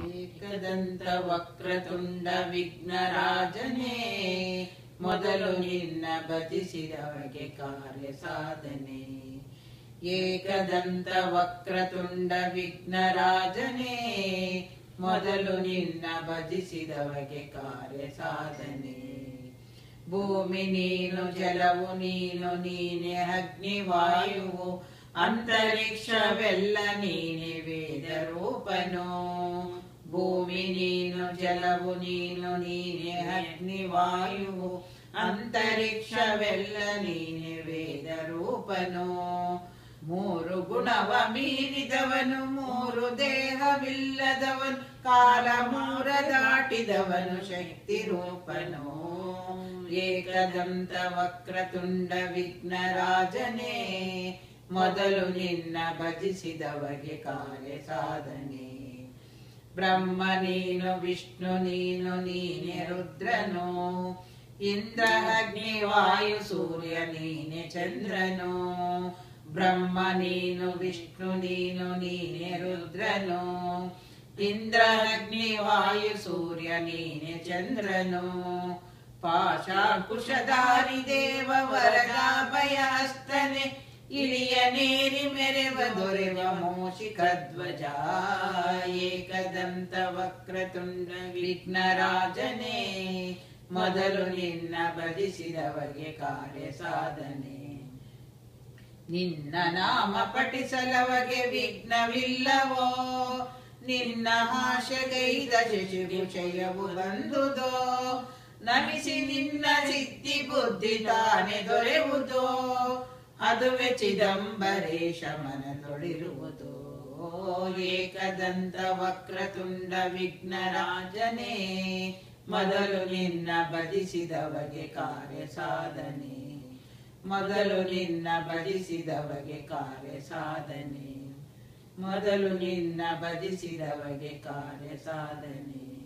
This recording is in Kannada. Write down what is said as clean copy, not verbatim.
ಏಕದಂತ ವಕ್ರತುಂಡ ವಿಘ್ನರಾಜನೇ, ಮೊದಲು ನಿನ್ನ ಭಜಿಸಿದವಗೆ ಕಾರ್ಯ ಸಾಧನೆ. ಏಕದಂತ ವಕ್ರತುಂಡ ವಿಘ್ನರಾಜನೇ, ಮೊದಲು ನಿನ್ನ ಭಜಿಸಿದವಗೆ ಕಾರ್ಯ ಸಾಧನೆ. ಭೂಮಿ ನೀನು, ಜಲವು ನೀನು, ನೀನೆ ಅಗ್ನಿ ವಾಯುವು, ಅಂತರಿಕ್ಷವೆಲ್ಲ ನೀನೆ ವೇದ ರೂಪನು. ಭೂಮಿ ನೀನು, ಜಲವು ನೀನು, ನೀನೆ ಅಗ್ನಿ ವಾಯುವು, ಅಂತರಿಕ್ಷವೆಲ್ಲ ನೀನೆ ವೇದ ರೂಪನು. ಮೂರು ಗುಣವ ಮೀರಿದವನು, ಮೂರು ದೇಹವಿಲ್ಲದವನು, ಕಾಲ ಮೂರ ದಾಟಿದವನು, ಶಕ್ತಿ ರೂಪನು. ಏಕದಂತ ವಕ್ರತುಂಡ ವಿಘ್ನರಾಜನೇ, ಮೊದಲು ನಿನ್ನ ಭಜಿಸಿದವಗೆ ಕಾರ್ಯ ಸಾಧನೆ. ಬ್ರಹ್ಮ ನೀನು, ವಿಷ್ಣು ನೀನು, ನೀನೆ ರುದ್ರನು, ಇಂದ್ರ ಅಗ್ನಿ ವಾಯು ಸೂರ್ಯ ನೀನೆ ಚಂದ್ರನು. ಬ್ರಹ್ಮ ನೀನು, ವಿಷ್ಣು ನೀನು, ನೀನೆ ರುದ್ರನು, ಇಂದ್ರ ಅಗ್ನಿ ವಾಯು ಸೂರ್ಯ ನೀನೆ ಚಂದ್ರನು. ಪಾಶಾಂಕುಶಧಾರಿ ದೇವ ವರದಾಭಯಹಸ್ತನೆ, ಇಳಿಯ ನೇರಿ ಮೆರೆವ ದೊರೆವ ಮೂಷಿಕ ಧ್ವಜ. ಏಕದಂತ ವಕ್ರತುಂಡ ವಿಘ್ನರಾಜನೇ, ಮೊದಲು ನಿನ್ನ ಭಜಿಸಿದವಗೆ ಕಾರ್ಯ ಸಾಧನೆ. ನಿನ್ನ ನಾಮ ಪಠಿಸಲವಗೆ ವಿಘ್ನವಿಲ್ಲವೋ, ನಿನ್ನ ಆಶೆಗೈದ ಶಶಿಭುಷಯವು ಬಂದುದೋ. ನಮಿಸಿ ನಿನ್ನ ಸಿದ್ಧಿ ಬುದ್ಧಿ ತಾನೆ ದೊರೆಯುವುದೋ, ಅದುವೆ ಚಿದಂಬರೇಶ ಮನದೊಳಿರುವುದು. ಏಕದಂತ ವಕ್ರತುಂಡ ವಿಘ್ನರಾಜನೇ, ಮೊದಲು ನಿನ್ನ ಭಜಿಸಿದವಗೆ ಕಾರ್ಯ ಸಾಧನೆ. ಮೊದಲು ನಿನ್ನ ಭಜಿಸಿದವಗೆ ಕಾರ್ಯ ಸಾಧನೆ. ಮೊದಲು ನಿನ್ನ ಭಜಿಸಿದವಗೆ ಕಾರ್ಯ ಸಾಧನೆ.